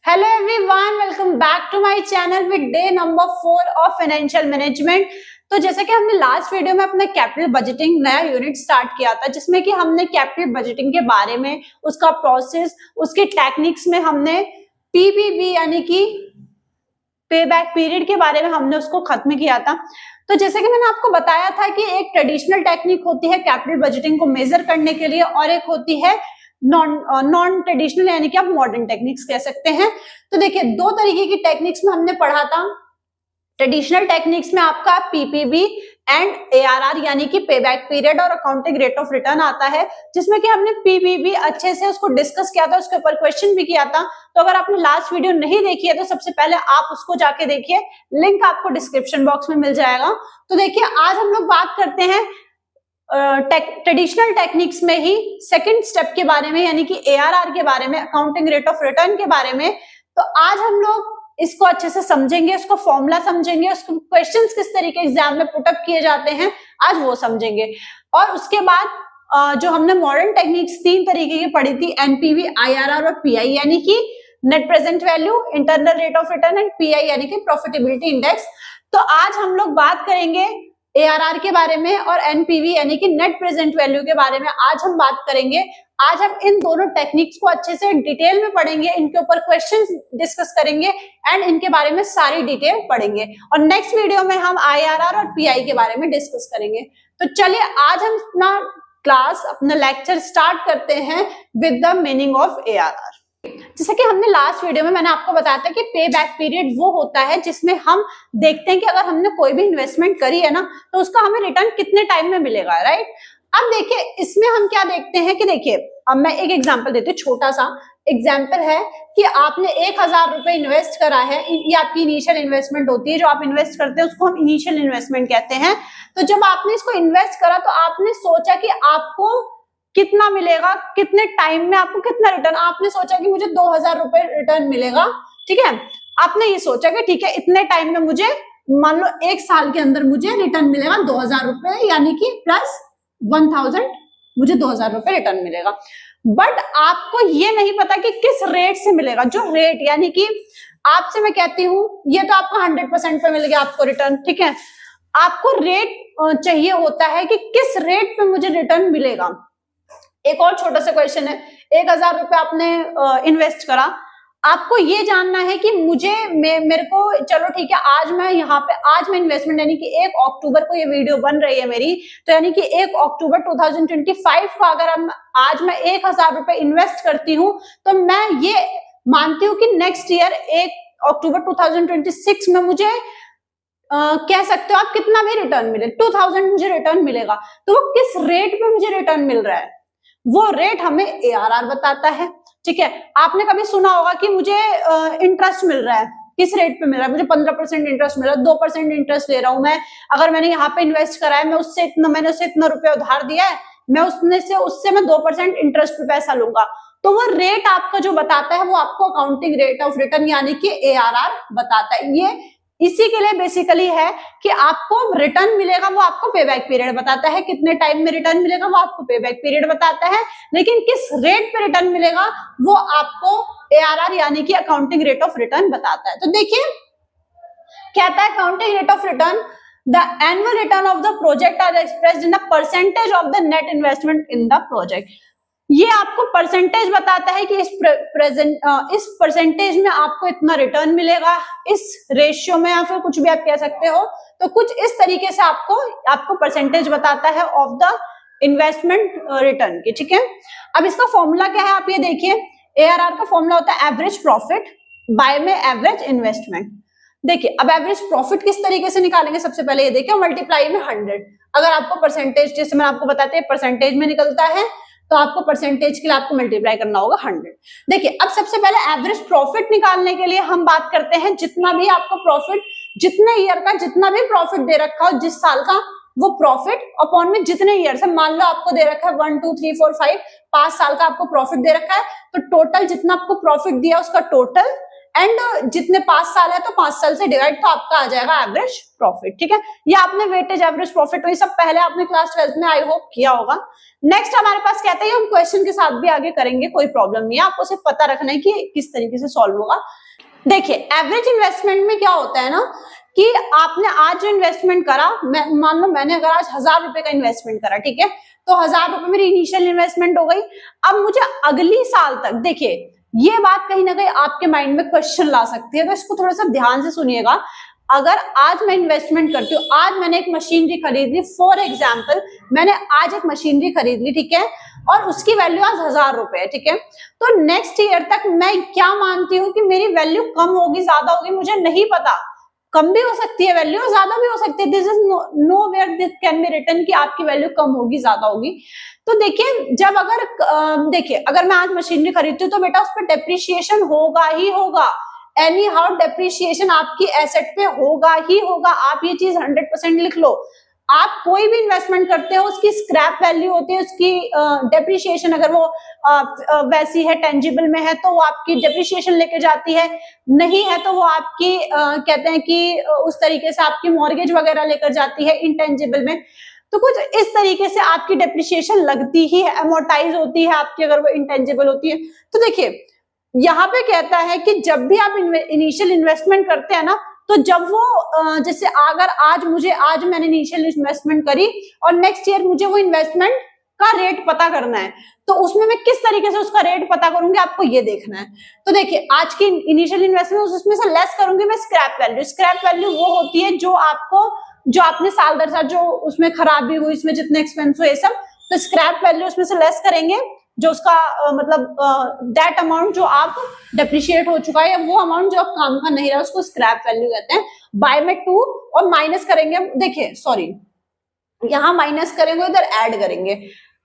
Hello everyone, welcome back to my channel with day number 4 of financial management. तो जैसे कि हमने last video में अपना कैपिटल बजटिंग नया यूनिट स्टार्ट किया था, जिसमें कि हमने कैपिटल बजटिंग के बारे में, उसका प्रोसेस, उसके टेक्निक्स में हमने पीबीबी यानी कि पे बैक पीरियड के बारे में हमने उसको खत्म किया था। तो जैसे कि मैंने आपको बताया था कि एक ट्रेडिशनल टेक्निक होती है कैपिटल बजटिंग को मेजर करने के लिए, और एक होती है नॉन ट्रेडिशनल यानी कि आप मॉडर्न टेक्निक्स कह सकते हैं। तो देखिए, दो तरीके की टेक्निक्स में हमने पढ़ा था। ट्रेडिशनल टेक्निक्स में आपका पीपीबी एंड एआरआर यानी कि पे बैक पीरियड और अकाउंटिंग रेट ऑफ रिटर्न आता है, जिसमें कि हमने पीपीबी अच्छे से उसको डिस्कस किया था, उसके ऊपर क्वेश्चन भी किया था। तो अगर आपने लास्ट वीडियो नहीं देखी है तो सबसे पहले आप उसको जाके देखिए, लिंक आपको डिस्क्रिप्शन बॉक्स में मिल जाएगा। तो देखिए, आज हम लोग बात करते हैं ट्रेडिशनल टेक्निक्स में ही सेकंड स्टेप के बारे में, यानी कि एआरआर के बारे में, अकाउंटिंग रेट ऑफ रिटर्न के बारे में। तो आज हम लोग इसको अच्छे से समझेंगे, उसको फॉर्मूला समझेंगे, उसको क्वेश्चंस किस तरीके एग्जाम में पुटअप किए जाते हैं आज वो समझेंगे। और उसके बाद जो हमने मॉडर्न टेक्निक्स तीन तरीके की पढ़ी थी, एनपीवी, आईआरआर और पीआई, यानी कि net present value, internal rate of return and pi यानी कि प्रॉफिटेबिलिटी इंडेक्स। तो आज हम लोग बात करेंगे एआरआर के बारे में और एनपीवी यानी कि नेट प्रेजेंट वैल्यू के बारे में आज हम बात करेंगे। आज हम इन दोनों टेक्निक्स को अच्छे से डिटेल में पढ़ेंगे, इनके ऊपर क्वेश्चंस डिस्कस करेंगे एंड इनके बारे में सारी डिटेल पढ़ेंगे, और नेक्स्ट वीडियो में हम आईआरआर और पीआई के बारे में डिस्कस करेंगे। तो चलिए आज हम अपना क्लास, अपना लेक्चर स्टार्ट करते हैं with the meaning of ARR. जैसे कि हमने लास्ट वीडियो में मैंने आपको बताया था कि पे बैक पीरियड वो होता है जिसमें हम देखते हैं कि अगर हमने कोई भी इन्वेस्टमेंट करी है ना, तो उसका हमें रिटर्न कितने टाइम में मिलेगा, राइट। अब देखिए, इसमें हम क्या देखते हैं कि देखिए, अब मैं एक एग्जांपल देती हूँ, छोटा सा एग्जांपल है कि आपने 1000 रुपए इन्वेस्ट करा है। ये आपकी इनिशियल इन्वेस्टमेंट होती है, जो आप इन्वेस्ट करते हैं उसको हम इनिशियल इन्वेस्टमेंट कहते हैं। तो जब आपने इसको इन्वेस्ट करा तो आपने सोचा कि आपको कितना मिलेगा, कितने टाइम में आपको कितना रिटर्न, आपने सोचा कि मुझे 2000 रुपए रिटर्न मिलेगा, ठीक है। आपने ये सोचा कि ठीक है, इतने टाइम में मुझे, मान लो 1 साल के अंदर मुझे रिटर्न मिलेगा 2000 रुपए, यानी कि प्लस 1000, मुझे 2000 रुपए रिटर्न मिलेगा। बट आपको ये नहीं पता कि किस रेट से मिलेगा। जो रेट, यानी कि आपसे मैं कहती हूं ये तो आपको 100% पे मिल गया आपको रिटर्न, ठीक है। आपको रेट चाहिए होता है कि किस रेट पे मुझे रिटर्न मिलेगा। एक और छोटा सा क्वेश्चन है, 1000 रुपए आपने इन्वेस्ट करा, आपको ये जानना है कि मेरे को, चलो ठीक है, आज मैं यहाँ पे, आज मैं इन्वेस्टमेंट, यानी कि 1 अक्टूबर को ये वीडियो बन रही है मेरी, तो यानी कि 1 अक्टूबर 2025 को अगर आज मैं 1000 रुपए इन्वेस्ट करती हूँ, तो मैं ये मानती हूँ कि नेक्स्ट ईयर 1 अक्टूबर 2026 में मुझे कह सकते हो आप कितना भी रिटर्न मिले, 2000 मुझे रिटर्न मिलेगा। तो वो किस रेट पे मुझे रिटर्न मिल रहा है, वो रेट हमें एआरआर बताता है, ठीक है। आपने कभी सुना होगा कि मुझे इंटरेस्ट मिल रहा है, किस रेट पे मिल रहा है, मुझे 15% इंटरेस्ट मिल रहा है, 2% इंटरेस्ट ले रहा हूं मैं। अगर मैंने यहाँ पे इन्वेस्ट करा है, मैंने उससे इतना रुपया उधार दिया है, मैं उससे मैं 2% इंटरेस्ट पे पैसा लूंगा। तो वो रेट आपका जो बताता है वो आपको अकाउंटिंग रेट ऑफ रिटर्न यानी कि एआरआर बताता है। ये इसी के लिए बेसिकली है कि आपको रिटर्न मिलेगा, वो आपको पे बैक पीरियड बताता है, कितने टाइम में रिटर्न मिलेगा वो आपको पे बैक पीरियड बताता है, लेकिन किस रेट पे रिटर्न मिलेगा वो आपको एआरआर यानी कि अकाउंटिंग रेट ऑफ रिटर्न बताता है। तो देखिए, कहता है accounting rate of return, the annual return of the project are expressed in the percentage of the net investment in the project. ये आपको परसेंटेज बताता है कि इस परसेंटेज में आपको इतना रिटर्न मिलेगा, इस रेशियो में, या फिर कुछ भी आप कह सकते हो। तो कुछ इस तरीके से आपको परसेंटेज बताता है ऑफ द इन्वेस्टमेंट रिटर्न की, ठीक है। अब इसका फॉर्मूला क्या है, आप ये देखिए, एआरआर का फॉर्मूला होता है एवरेज प्रॉफिट बाय में एवरेज इन्वेस्टमेंट। देखिए, अब एवरेज प्रॉफिट किस तरीके से निकालेंगे, सबसे पहले ये देखिए, मल्टीप्लाई में 100। अगर आपको परसेंटेज, जैसे मैं आपको बताते हैं परसेंटेज में निकलता है, तो आपको परसेंटेज के लिए आपको मल्टीप्लाई करना होगा 100। देखिए, अब सबसे पहले एवरेज प्रॉफिट निकालने के लिए हम बात करते हैं, जितना भी आपको प्रॉफिट, जितने ईयर का जितना भी प्रॉफिट दे रखा हो, जिस साल का, वो प्रॉफिट अपॉन में जितने ईयर से, मान लो आपको दे रखा है 1 2 3 4 5 साल का आपको प्रॉफिट दे रखा है, तो टोटल जितना आपको प्रॉफिट दिया उसका टोटल एंड जितने 5 साल है तो 5 साल से डिवाइड, तो आपका आ जाएगा एवरेज प्रॉफिट। ठीक है, ये आपने वेटेज एवरेज प्रॉफिट ये सब पहले आपने क्लास 12th में आई होप किया होगा। नेक्स्ट हमारे पास कहते हैं हम क्वेश्चन के साथ भी आगे करेंगे, कोई प्रॉब्लम नहीं है, आपको सिर्फ पता रखना है कि किस तरीके से सॉल्व होगा। देखिए एवरेज इन्वेस्टमेंट में क्या होता है ना कि आपने आज जो इन्वेस्टमेंट करा, मान लो मैंने अगर आज 1000 रुपए का इन्वेस्टमेंट करा, ठीक है, तो 1000 रुपए मेरी इनिशियल इन्वेस्टमेंट हो गई। अब मुझे अगली साल तक, देखिए ये बात कहीं ना कहीं आपके माइंड में क्वेश्चन ला सकती है, तो इसको थोड़ा सा ध्यान से सुनिएगा। अगर आज मैं इन्वेस्टमेंट करती हूँ, आज मैंने एक मशीनरी खरीद ली, फॉर एग्जाम्पल मैंने आज एक मशीनरी खरीद ली, ठीक है, और उसकी वैल्यू आज 1000 रुपए है, ठीक है, तो नेक्स्ट ईयर तक मैं क्या मानती हूँ कि मेरी वैल्यू कम होगी ज्यादा होगी, मुझे नहीं पता, कम भी हो सकती है वैल्यू, ज्यादा भी हो सकती है, this is no where this can be written कि आपकी वैल्यू कम होगी ज्यादा होगी। तो देखिए जब अगर देखिए अगर मैं आज मशीनरी खरीदती हूँ तो बेटा उस पर डेप्रिसिएशन होगा ही होगा, एनी हाउ डेप्रिसिएशन आपकी एसेट पे होगा ही होगा, आप ये चीज 100% लिख लो। आप कोई भी इन्वेस्टमेंट करते हो उसकी स्क्रैप वैल्यू होती है, उसकी डेप्रिसिएशन अगर वो वैसी है टेंजिबल में है तो वो आपकी डेप्रिसिएशन लेके जाती है, नहीं है तो वो आपकी कहते हैं कि उस तरीके से आपकी मॉर्गेज वगैरह लेकर जाती है इंटेंजिबल में, तो कुछ इस तरीके से आपकी डेप्रिसिएशन लगती ही है, अमोर्टाइज होती है आपकी अगर वो इंटेंजिबल होती है। तो देखिए यहाँ पे कहता है कि जब भी आप इनिशियल इन्वेस्टमेंट करते हैं ना, तो जब वो जैसे अगर आज मैंने इनिशियल इन्वेस्टमेंट करी और नेक्स्ट ईयर मुझे वो इन्वेस्टमेंट का रेट पता करना है, तो उसमें मैं किस तरीके से उसका रेट पता करूंगी आपको ये देखना है। तो देखिए आज की इनिशियल इन्वेस्टमेंट उसमें से लेस करूंगी मैं स्क्रैप वैल्यू। स्क्रैप वैल्यू वो होती है जो आपने साल दर साल जो उसमें खराबी हुई, इसमें जितने एक्सपेंस हुए सब, तो स्क्रैप वैल्यू उसमें से लेस करेंगे, जो उसका मतलब दैट अमाउंट जो आप डेप्रिशिएट हो चुका है या वो अमाउंट जो आप काम का नहीं रहा उसको स्क्रैप वैल्यू कहते हैं। बाय में 2 और माइनस करेंगे, देखिए सॉरी यहाँ माइनस करेंगे इधर ऐड करेंगे।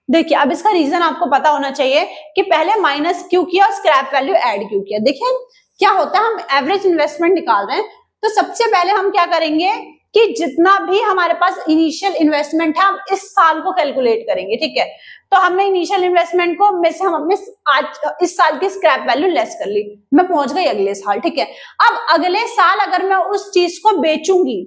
देखिए अब इसका रीजन आपको पता होना चाहिए कि पहले माइनस क्यों किया और स्क्रैप वैल्यू ऐड क्यों किया। देखिए क्या होता है, हम एवरेज इन्वेस्टमेंट निकाल रहे हैं तो सबसे पहले हम क्या करेंगे कि जितना भी हमारे पास इनिशियल इन्वेस्टमेंट है हम इस साल को कैलकुलेट करेंगे, ठीक है, तो हमने इनिशियल इन्वेस्टमेंट को में से हमने आज इस साल की स्क्रैप वैल्यू लेस कर ली, मैं पहुंच गई अगले साल, ठीक है। अब अगले साल अगर मैं उस चीज को बेचूंगी,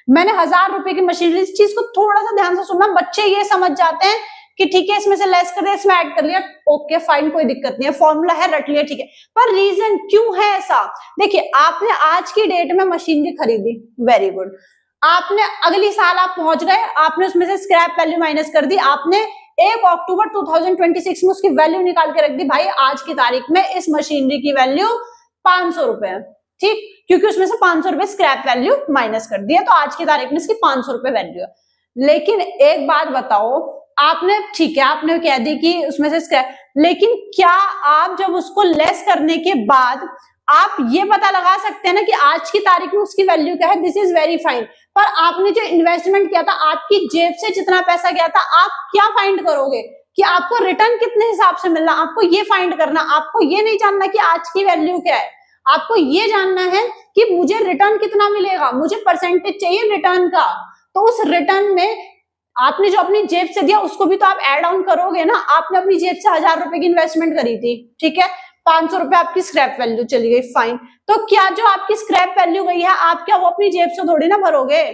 मैंने 1000 रुपए की मशीनरी, इस चीज को थोड़ा सा ध्यान से सुनना, बच्चे ये समझ जाते हैं कि ठीक है इसमें से लेस कर दिया इसमें ऐड कर लिया, ओके फाइन कोई दिक्कत नहीं है, फॉर्मूला है रट लिया, ठीक है, पर रीजन क्यों है ऐसा। देखिए आपने आज की डेट में मशीनरी खरीदी, वेरी गुड, आपने अगली साल आप पहुंच गए, आपने उसमें से स्क्रैप वैल्यू माइनस कर दी, आपने 1 अक्टूबर 2026 में उसकी वैल्यू निकाल के रख दी, भाई आज की तारीख में इस मशीनरी की वैल्यू 500 रुपए है, ठीक, क्योंकि उसमें से 500 रुपए स्क्रैप वैल्यू माइनस कर दिया, तो आज की तारीख में इसकी 500 रुपए वैल्यू है। लेकिन एक बात बताओ, आपने ठीक है आपने कह दी कि उसमें से स्क्रैप, लेकिन क्या आप जब उसको लेस करने के बाद आप ये पता लगा सकते हैं ना कि आज की तारीख में उसकी वैल्यू क्या है, दिस इज वेरी फाइन, पर आपने जो इन्वेस्टमेंट किया था आपकी जेब से जितना पैसा गया था, आप क्या फाइंड करोगे कि आपको रिटर्न कितने हिसाब से मिलना, आपको ये फाइंड करना, आपको ये नहीं जानना कि आज की वैल्यू क्या है, आपको ये जानना है कि मुझे रिटर्न कितना मिलेगा, मुझे परसेंटेज चाहिए रिटर्न का। तो उस रिटर्न में आपने जो अपनी जेब से दिया उसको भी तो आप एड ऑन करोगे ना। आपने अपनी जेब से 1000 रुपए की इन्वेस्टमेंट करी थी, ठीक है, 500 रुपए आपकी स्क्रैप वैल्यू चली गई, फाइन, तो क्या जो आपकी स्क्रैप वैल्यू गई है आप क्या वो अपनी जेब से थोड़ी ना भरोगे,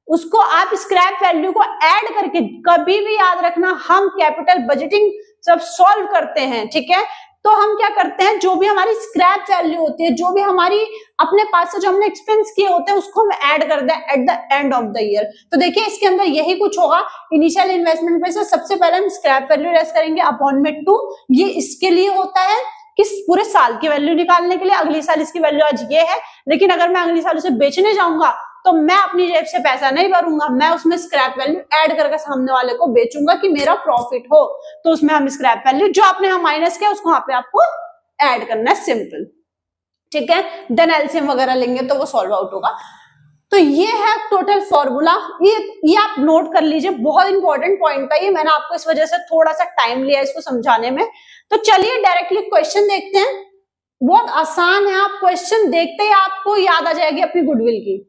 उसको आप स्क्रैप वैल्यू को ऐड करके, कभी भी याद रखना हम कैपिटल बजटिंग जब सॉल्व करते हैं, ठीक है, तो हम क्या करते हैं, जो भी हमारी स्क्रैप वैल्यू होती है, जो भी हमारी अपने पास से जो हमने एक्सपेंस किए होते हैं उसको हम ऐड कर दें at the end of the year. तो देखिए इसके अंदर यही कुछ होगा, इनिशियल इन्वेस्टमेंट में से सबसे पहले हम स्क्रैप वैल्यू लेस करेंगे अपॉन में 2, ये इसके लिए होता है कि पूरे साल की वैल्यू निकालने के लिए, अगली साल इसकी वैल्यू आज ये है, लेकिन अगर मैं अगली साल उसे बेचने जाऊंगा तो मैं अपनी जेब से पैसा नहीं भरूंगा, मैं उसमें स्क्रैप वैल्यू ऐड करके सामने वाले को बेचूंगा कि मेरा प्रॉफिट हो, तो उसमें हम स्क्रैप वैल्यू जो आपने हम माइनस किया उसको वहां पे आपको ऐड करना है, सिंपल, ठीक है, देन एलसीएम वगैरह लेंगे तो वो सॉल्व आउट होगा। तो ये है टोटल फॉर्मूला, ये आप नोट कर लीजिए, बहुत इंपॉर्टेंट पॉइंट था ये, मैंने आपको इस वजह से थोड़ा सा टाइम लिया इसको समझाने में। तो चलिए डायरेक्टली क्वेश्चन देखते हैं, बहुत आसान है, आप क्वेश्चन देखते ही आपको याद आ जाएगी अपनी गुडविल की।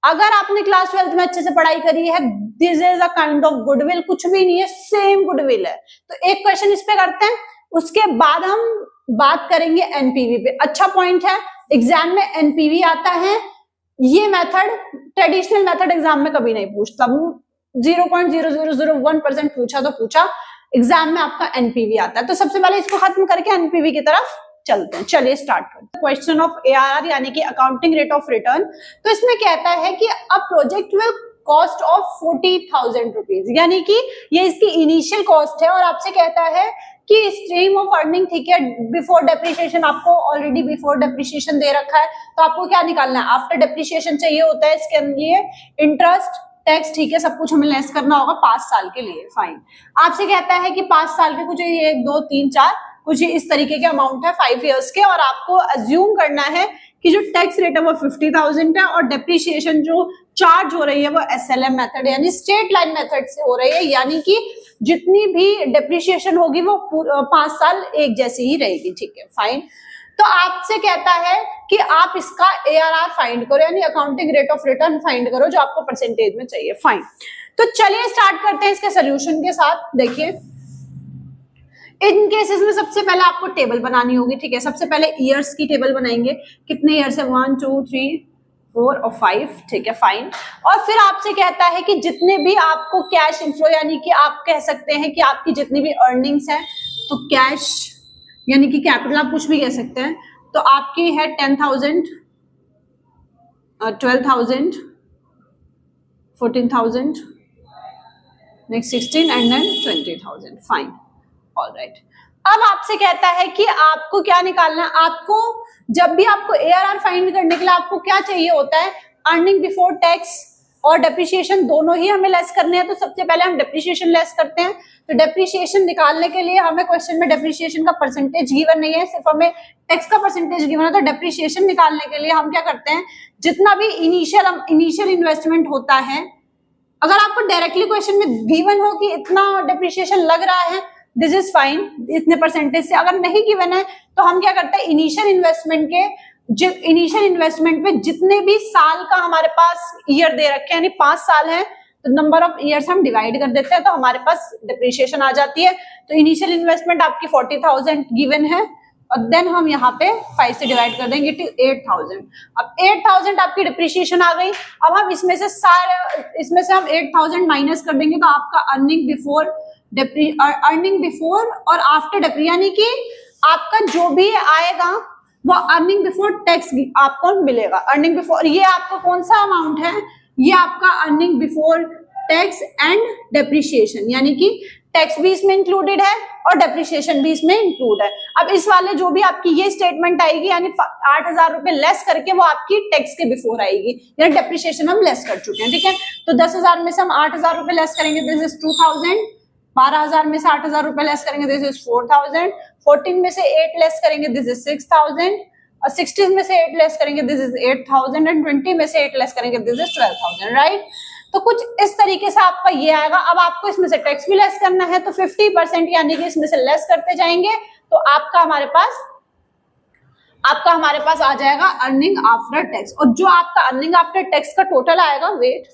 अगर आपने क्लास 12th में अच्छे से पढ़ाई करी है, this is a kind of goodwill, कुछ भी नहीं है, सेम गुडविल है। तो एक क्वेश्चन इस पे करते हैं, उसके बाद हम बात करेंगे एनपीवी पे। अच्छा पॉइंट है, एग्जाम में एनपीवी आता है, ये मेथड ट्रेडिशनल मेथड एग्जाम में कभी नहीं पूछता, 0.0001% पूछा तो पूछा, एग्जाम में आपका एनपीवी आता है। तो सबसे पहले इसको खत्म करके एनपीवी की तरफ चलते हैं। चलिए स्टार्ट करते हैं। क्वेश्चन ऑफ एआरआर यानी कि अकाउंटिंग रेट ऑफ रिटर्न। तो इसमें कहता है कि a project will cost of 40,000 rupees, यानी कि ये इसकी इनिशियल कॉस्ट है और आपसे कहता है कि स्ट्रीम ऑफ अर्निंग, ठीक है, बिफोर डेप्रिसिएशन, आपको ऑलरेडी बिफोर डेप्रिसिएशन दे रखा है, तो आपको क्या निकालना है, आफ्टर डेप्रिसिएशन चाहिए होता है। इसके लिए इंटरेस्ट, टैक्स, ठीक है, सब कुछ हमें लेस करना होगा 5 साल के लिए। फाइन। आपसे कहता है कि 5 साल के कुछ 1 2 3 4 कुछ इस तरीके के अमाउंट है 5 इयर्स के, और आपको अज्यूम करना है कि जो टैक्स रेट है वो 50,000 है और डेप्रिसिएशन जो चार्ज हो रही है वो एसएलएम मेथड यानी स्ट्रेट लाइन मेथड से हो रही है, यानी कि जितनी भी डेप्रिसिएशन होगी वो 5 साल एक जैसी ही रहेगी। ठीक है, फाइन। तो आपसे कहता है कि आप इसका एआरआर फाइंड करो, यानी accounting rate of return find करो, जो आपको परसेंटेज में चाहिए। फाइन। तो चलिए स्टार्ट करते हैं इसके सोल्यूशन के साथ। देखिए, इन केसेस में सबसे पहले आपको टेबल बनानी होगी। ठीक है, सबसे पहले ईयर्स की टेबल बनाएंगे, कितने ईयर्स है, 1 2 3 4 और 5। ठीक है, फाइन। और फिर आपसे कहता है कि जितने भी आपको कैश इनफ्लो, यानी कि आप कह सकते हैं कि आपकी जितनी भी अर्निंग्स है, तो कैश यानी कि कैपिटल आप कुछ भी कह सकते हैं, तो आपकी है 10,000, 12,000, 14,000, next 16 and then 20,000। Fine, alright. अब आपसे कहता है कि आपको क्या निकालना है, आपको जब भी आपको एआरआर फाइंड करने के लिए आपको क्या चाहिए होता है, अर्निंग बिफोर टैक्स और डेप्रिसिएशन दोनों ही हमें लेस करने हैं। तो सबसे पहले हम डेप्रिसिएशन लेस करते हैं। तो डेप्रिसिएशन निकालने के लिए हमें क्वेश्चन में डेप्रिसिएशन का परसेंटेज गिवन नहीं है, सिर्फ हमें टैक्स का परसेंटेज गिवन है। तो डेप्रिसिएशन निकालने के लिए हम क्या करते हैं, जितना भी इनिशियल इन्वेस्टमेंट होता है, अगर आपको डायरेक्टली क्वेश्चन में गिवन हो कि इतना डेप्रिसिएशन लग रहा है, दिस इज फाइन, इतने परसेंटेज से। अगर नहीं गिवन है तो हम क्या करते हैं, इनिशियल इन्वेस्टमेंट पे जितने भी साल का हमारे पास ईयर दे रखे हैं, यानी 5 साल है, तो नंबर ऑफ ईयर्स हम डिवाइड कर देते हैं, तो हमारे पास डिप्रिसिएशन आ जाती है। तो इनिशियल इन्वेस्टमेंट आपकी 40,000 गिवन है, और देन हम यहाँ पे 5 से डिवाइड कर देंगे टू 8,000। अब 8,000 आपकी डिप्रिसिएशन आ गई। अब हम इसमें से हम 8,000 माइनस कर देंगे, तो आपका अर्निंग बिफोर और आफ्टर डेप्री, यानी कि आपका जो भी आएगा वो अर्निंग बिफोर टैक्स आपको मिलेगा। अर्निंग बिफोर, ये आपका कौन सा अमाउंट है, ये आपका earning before tax and depreciation, यानी कि टैक्स भी इसमें इंक्लूडेड है और डेप्रिसिएशन भी इसमें इंक्लूड है। अब इस वाले जो भी आपकी ये स्टेटमेंट आएगी, यानी 8,000 रुपए लेस करके वो आपकी टैक्स के बिफोर आएगी, यानी डेप्रिसिएशन हम लेस कर चुके हैं। ठीक है, तो 10,000 में से हम 8,000 रुपए लेस करेंगे, दिस इज 2,000। 12,000 में से 8,000 रुपए लेस करेंगे, दिस इज 4,000। 14 में से 8 लेस करेंगे, दिस इज 6,000। और 16 में से 8 लेस करेंगे, दिस इज 8,000। एंड 20 में से 8 लेस करेंगे, दिस इज 12,000। राइट, तो कुछ इस तरीके से आपका ये आएगा। अब आपको इसमें से टैक्स भी लेस करना है, तो 50% यानी कि इसमें से लेस करते जाएंगे, तो आपका हमारे पास आ जाएगा अर्निंग आफ्टर टैक्स। और जो आपका अर्निंग आफ्टर टैक्स का टोटल आएगा, वेट,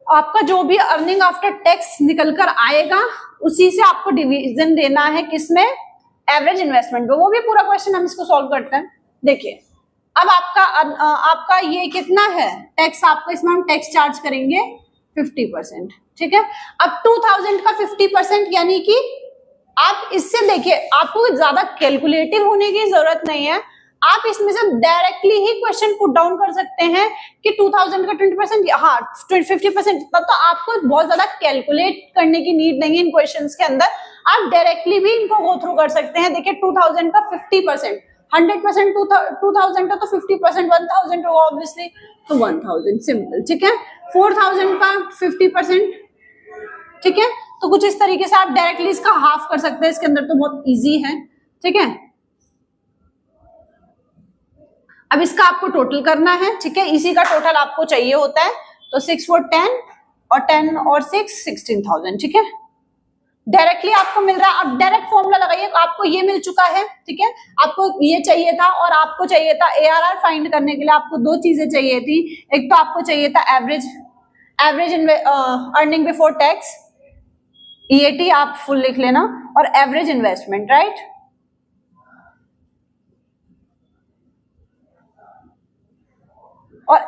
आपका जो भी अर्निंग आफ्टर टैक्स निकलकर आएगा उसी से आपको डिवीजन देना है, किसमें, एवरेज इन्वेस्टमेंट में। वो भी पूरा क्वेश्चन हम इसको सॉल्व करते हैं। देखिए, अब आपका ये कितना है टैक्स, आपको इसमें हम टैक्स चार्ज करेंगे 50%। ठीक है, अब 2,000 का 50% यानी कि आप इससे देखिए, आपको ज्यादा कैलकुलेटिव होने की जरूरत नहीं है, आप इसमें से डायरेक्टली ही क्वेश्चन पुट डाउन कर सकते हैं कि 2,000 का 20%, हाँ 50%, तब तो आपको बहुत ज्यादा कैलकुलेट करने की नीड नहीं है इन क्वेश्चंस के अंदर, आप डायरेक्टली भी इनको गो थ्रू कर सकते हैं। देखिए, 2,000 का 50%, 100% 2,000 का तो 50% 1,000 होगा ऑब्वियसली, तो 1,000 सिंपल। ठीक है, 4,000 का 50%। ठीक है, तो कुछ इस तरीके से आप डायरेक्टली इसका हाफ कर सकते हैं, इसके अंदर तो बहुत इजी है। ठीक है, अब इसका आपको टोटल करना है। ठीक है, इसी का टोटल आपको चाहिए होता है, तो 6 4 10 और 10 और 6 16,000। ठीक है, डायरेक्टली आपको मिल रहा है। अब डायरेक्ट फॉर्मूला लगाइए, आपको ये मिल चुका है। ठीक है, आपको ये चाहिए था और आपको चाहिए था एआरआर फाइंड करने के लिए आपको 2 चीजें चाहिए थी। एक तो आपको चाहिए था average earning before tax, EAT आप फुल लिख लेना, और एवरेज इन्वेस्टमेंट। राइट, और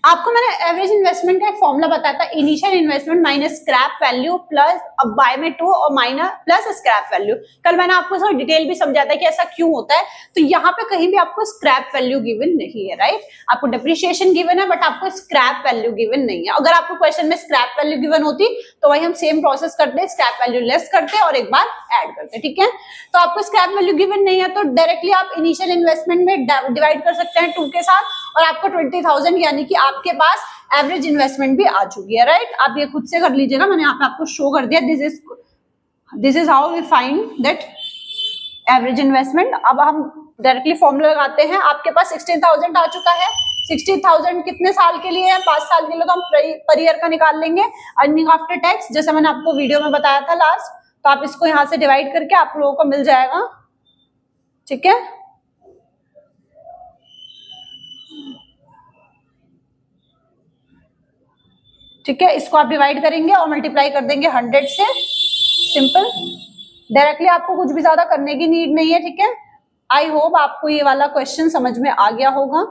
आपको मैंने एवरेज इन्वेस्टमेंट का एक फॉर्मूला बताया था, initial investment minus scrap value plus अब बाय में 2 और माइनस प्लस स्क्रैप वैल्यू। कल मैंने आपको थोड़ा डिटेल भी समझाया था कि ऐसा क्यों होता है। तो यहाँ पे कहीं भी आपको स्क्रैप वैल्यू गिवन नहीं है, राइट। आपको डिप्रिसिएशन गिवन है बट आपको स्क्रैप वैल्यू गिवन नहीं है। अगर आपको क्वेश्चन में स्क्रैप वैल्यू गिवन होती तो वही हम सेम प्रोसेस करते, स्क्रैप वैल्यू लेस करते और एक बार ऐड करते, ठीक है। तो आपको स्क्रैप वैल्यू गिवन नहीं है तो डायरेक्टली आप इनिशियल इन्वेस्टमेंट में डिवाइड कर सकते हैं 2 के साथ और आपको 20,000 यानी कि आपके पास एवरेज इन्वेस्टमेंट भी आ चुकी है, राइट। आप ये खुद से कर लीजिएगा, मैंने यहाँ पे आपको शो कर दिया। This is how we find that average investment. अब हम डायरेक्टली फॉर्मूला लगाते हैं। आपके पास 16,000 आ चुका है। 60,000 कितने साल के लिए है? 5 साल के लिए, तो हम पर ईयर का निकाल लेंगे अर्निंग आफ्टर टैक्स, जैसे मैंने आपको वीडियो में बताया था लास्ट। तो आप इसको यहाँ से डिवाइड करके आप लोगों को मिल जाएगा, ठीक है। ठीक है, इसको आप डिवाइड करेंगे और मल्टीप्लाई कर देंगे 100 से। सिंपल, डायरेक्टली आपको कुछ भी ज्यादा करने की नीड नहीं है, ठीक है। आई होप आपको ये वाला क्वेश्चन समझ में आ गया होगा,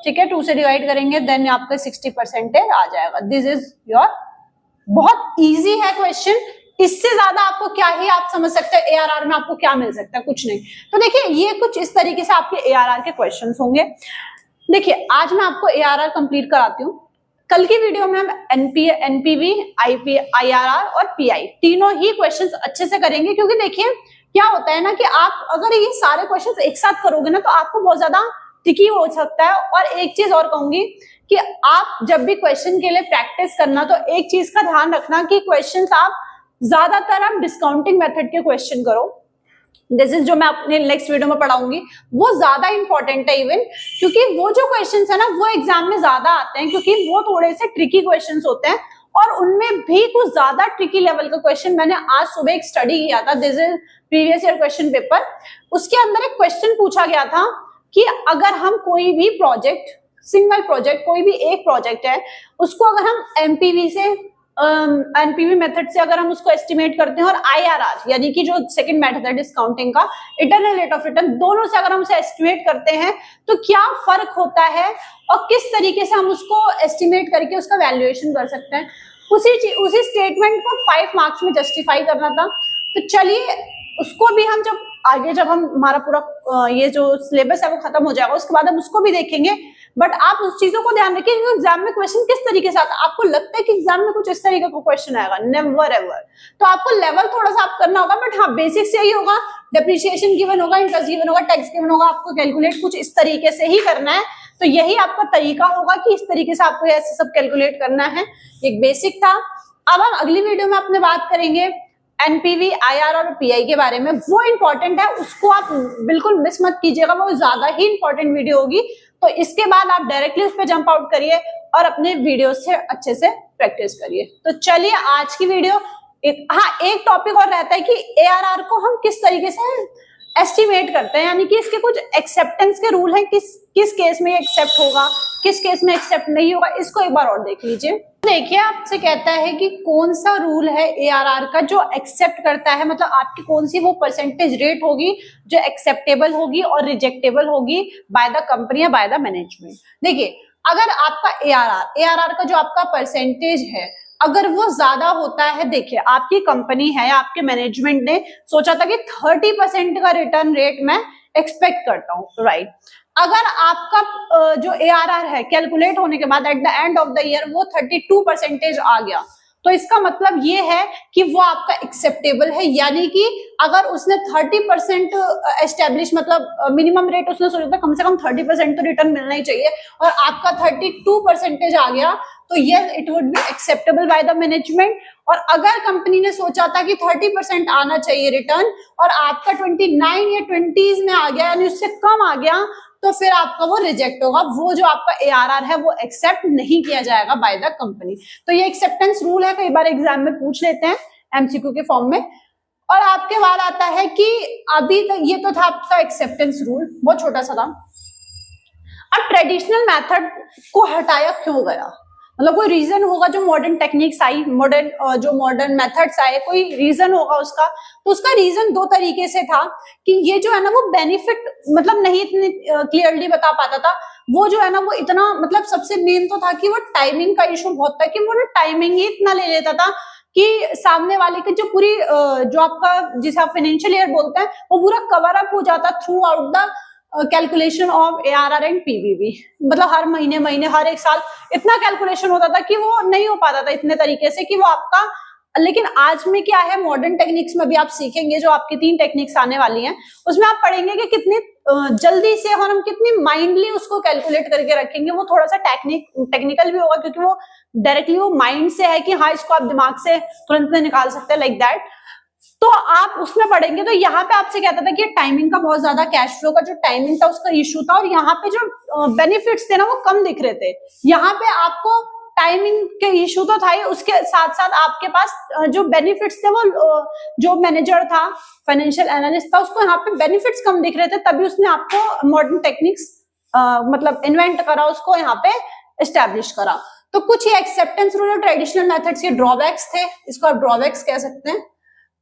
ठीक है। 2 से डिवाइड करेंगे देन आपका 60% आ जाएगा। दिस इज योर, बहुत इजी है क्वेश्चन। इससे ज्यादा आपको क्या ही आप समझ सकते हैं, एआरआर में आपको क्या मिल सकता है, कुछ नहीं। तो देखिए ये कुछ इस तरीके से आपके एआरआर के क्वेश्चंस होंगे। देखिए आज मैं आपको एआरआर कंप्लीट कराती हूँ। कल की वीडियो में हम एनपीवी, आईआरआर और पीआई तीनों ही क्वेश्चंस अच्छे से करेंगे, क्योंकि देखिए क्या होता है ना कि आप अगर ये सारे क्वेश्चंस एक साथ करोगे ना तो आपको बहुत ज्यादा ट्रिकी हो सकता है। और एक चीज और कहूंगी कि आप जब भी क्वेश्चन के लिए प्रैक्टिस करना तो एक चीज का ध्यान रखना कि क्वेश्चंस आप ज्यादातर आप डिस्काउंटिंग मेथड के क्वेश्चन करो। दिस इज जो मैं अपने नेक्स्ट वीडियो में पढ़ाऊंगी, वो ज्यादा इंपॉर्टेंट है इवन, क्योंकि वो जो क्वेश्चंस है ना वो एग्जाम में ज्यादा आते हैं, क्योंकि वो थोड़े से ट्रिकी क्वेश्चंस होते हैं और उनमें भी कुछ ज्यादा ट्रिकी लेवल का क्वेश्चन। मैंने आज सुबह एक स्टडी किया था, this is previous year question paper. उसके अंदर एक क्वेश्चन पूछा गया था कि अगर हम कोई भी प्रोजेक्ट, सिंगल प्रोजेक्ट, कोई भी एक प्रोजेक्ट है, उसको अगर हम एमपीवी से एनपीवी मेथड से अगर हम उसको एस्टिमेट करते हैं और आईआरआर यानी कि जो सेकंड मेथड है डिस्काउंटिंग का, इंटरनल रेट ऑफ रिटर्न, दोनों से अगर हम उसे एस्टिमेट करते हैं तो क्या फर्क होता है और किस तरीके से हम उसको एस्टिमेट करके उसका वैल्यूएशन कर सकते हैं। उसी स्टेटमेंट को 5 मार्क्स में जस्टिफाई करना था। तो चलिए उसको भी हम जब हम हमारा पूरा ये जो सिलेबस है वो खत्म हो जाएगा उसके बाद हम उसको भी देखेंगे। बट आप उस चीजों को ध्यान रखिए कि एग्जाम में क्वेश्चन किस तरीके से आता है। आपको लगता है कि एग्जाम में कुछ इस तरीके का क्वेश्चन आएगा? Never ever. तो आपको लेवल थोड़ा सा आप करना होगा, बट हाँ बेसिक्स यही होगा, डेप्रिसिएशन गिवन होगा, इंटरेस्ट गिवन होगा, टैक्स गिवन होगा, आपको कैलकुलेट कुछ इस तरीके से ही करना है। तो यही आपका तरीका होगा कि इस तरीके से आपको ऐसे सब कैलकुलेट करना है। एक बेसिक था। अब हम अगली वीडियो में अपने बात करेंगे एनपीवी, आईआर और पीआई के बारे में। वो इंपॉर्टेंट है, उसको आप बिल्कुल मिस मत कीजिएगा, वो ज्यादा ही इंपॉर्टेंट वीडियो होगी। तो इसके बाद आप डायरेक्टली उस पर जंप आउट करिए और अपने वीडियो से अच्छे से प्रैक्टिस करिए। तो चलिए आज की वीडियो एक टॉपिक और रहता है कि एआरआर को हम किस तरीके से एस्टिमेट करते हैं, यानी कि इसके कुछ एक्सेप्टेंस के रूल हैं, किस केस में एक्सेप्ट होगा, किस केस में एक्सेप्ट नहीं होगा, इसको एक बार और देख लीजिए। देखिए आपसे कहता है कि कौन सा रूल है एआरआर का जो एक्सेप्ट करता है, मतलब आपकी कौन सी वो परसेंटेज रेट होगी जो एक्सेप्टेबल होगी और रिजेक्टेबल होगी बाय द कंपनी या बाय द मैनेजमेंट। देखिए अगर आपका एआरआर का जो आपका परसेंटेज है अगर वो ज्यादा होता है, देखिए आपकी कंपनी है या आपके मैनेजमेंट ने सोचा था कि 30% का रिटर्न रेट मैं एक्सपेक्ट करता हूँ, राइट। अगर आपका जो एआरआर है कैलकुलेट होने के बाद at the end of the year वो 32% आ गया, तो इसका मतलब ये है कि वो आपका एक्सेप्टेबल है। यानी कि अगर उसने 30% एस्टेब्लिश, मतलब मिनिमम रेट उसने सोचा था कम से कम 30% तो रिटर्न मिलना ही चाहिए, और आपका 32% आ गया, तो ये it would be acceptable by the management. और अगर कंपनी ने सोचा था कि 30% आना चाहिए रिटर्न और आपका 29 या 20s में आ गया, यानी उससे कम आ गया, तो फिर आपका वो रिजेक्ट होगा। वो जो आपका एआरआर है वो एक्सेप्ट नहीं किया जाएगा बाय द कंपनी। तो ये एक्सेप्टेंस रूल है, कई बार एग्जाम में पूछ लेते हैं एमसीक्यू के फॉर्म में। और आपके बाद आता है कि अभी तक ये तो था आपका एक्सेप्टेंस रूल, बहुत छोटा सा था। अब ट्रेडिशनल मेथड को हटाया क्यों गया? मतलब कोई रीजन होगा जो मॉडर्न टेक्निक्स आई, जो मॉडर्न मेथड्स आए, कोई रीजन होगा उसका। तो उसका रीजन दो तरीके से था कि ये जो है ना वो बेनिफिट मतलब नहीं इतनी क्लियरली बता पाता था। वो जो है ना वो इतना मतलब सबसे मेन तो था कि वो टाइमिंग का इशू बहुत था कि वो ना टाइमिंग ही इतना ले लेता था कि सामने वाले की जो पूरी जो आपका जिसे आप फाइनेंशियल ईयर बोलते हैं वो पूरा कवर अप हो जाता through out the calculation of ARR and PVV। मतलब हर महीने हर एक साल इतना कैलकुलेशन होता था कि वो नहीं हो पाता था इतने तरीके से कि वो आपका। लेकिन आज में क्या है, मॉडर्न टेक्निक्स में भी आप सीखेंगे, जो आपकी 3 टेक्निक्स आने वाली हैं उसमें आप पढ़ेंगे कि कितनी जल्दी से और हम कितनी माइंडली उसको कैलकुलेट करके रखेंगे। वो थोड़ा सा टेक्निकल भी होगा क्योंकि वो डायरेक्टली वो माइंड से है कि हाँ इसको आप दिमाग से तुरंत निकाल सकते हैं, लाइक दैट। तो आप उसमें पढ़ेंगे तो यहाँ पे आपसे कहता था कि टाइमिंग का बहुत ज्यादा, कैश फ्लो का जो टाइमिंग था उसका इशू था, और यहाँ पे जो बेनिफिट्स थे ना वो कम दिख रहे थे। यहाँ पे आपको टाइमिंग के इशू तो था ही, उसके साथ साथ आपके पास जो बेनिफिट्स थे वो जो मैनेजर था, फाइनेंशियल एनालिस्ट था, उसको यहाँ पे बेनिफिट्स कम दिख रहे थे, तभी उसने आपको मॉडर्न टेक्निक्स मतलब इन्वेंट करा, उसको यहाँ पे एस्टेब्लिश करा। तो कुछ ये एक्सेप्टेंस रूल और ट्रेडिशनल मेथड्स के ड्रॉबैक्स थे, इसको आप ड्रॉबैक्स कह सकते हैं,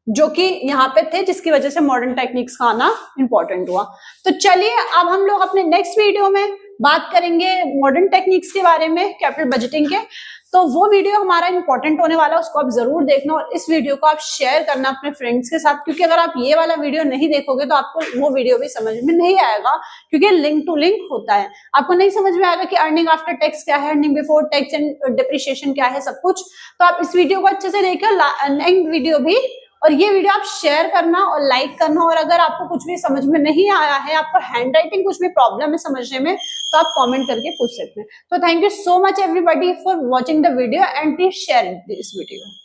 जो कि यहाँ पे थे, जिसकी वजह से मॉडर्न टेक्निक्स का आना इंपॉर्टेंट हुआ। तो चलिए अब हम लोग अपने नेक्स्ट वीडियो में बात करेंगे मॉडर्न टेक्निक्स के बारे में, कैपिटल बजटिंग के। तो वो वीडियो हमारा इंपॉर्टेंट होने वाला है, उसको आप जरूर देखना और इस वीडियो को आप शेयर करना अपने फ्रेंड्स के साथ, क्योंकि अगर आप ये वाला वीडियो नहीं देखोगे तो आपको वो वीडियो भी समझ में नहीं आएगा, क्योंकि लिंक टू लिंक होता है। आपको नहीं समझ में आएगा कि अर्निंग आफ्टर टैक्स क्या है, earning before tax and depreciation क्या है, सब कुछ। तो आप इस वीडियो को अच्छे से देखिए, नेक्स्ट वीडियो भी, और ये वीडियो आप शेयर करना और लाइक करना। और अगर आपको कुछ भी समझ में नहीं आया है, आपको हैंड राइटिंग कुछ भी प्रॉब्लम है समझने में, तो आप कमेंट करके पूछ सकते हैं। तो thank you so much everybody for watching the video and please share this video.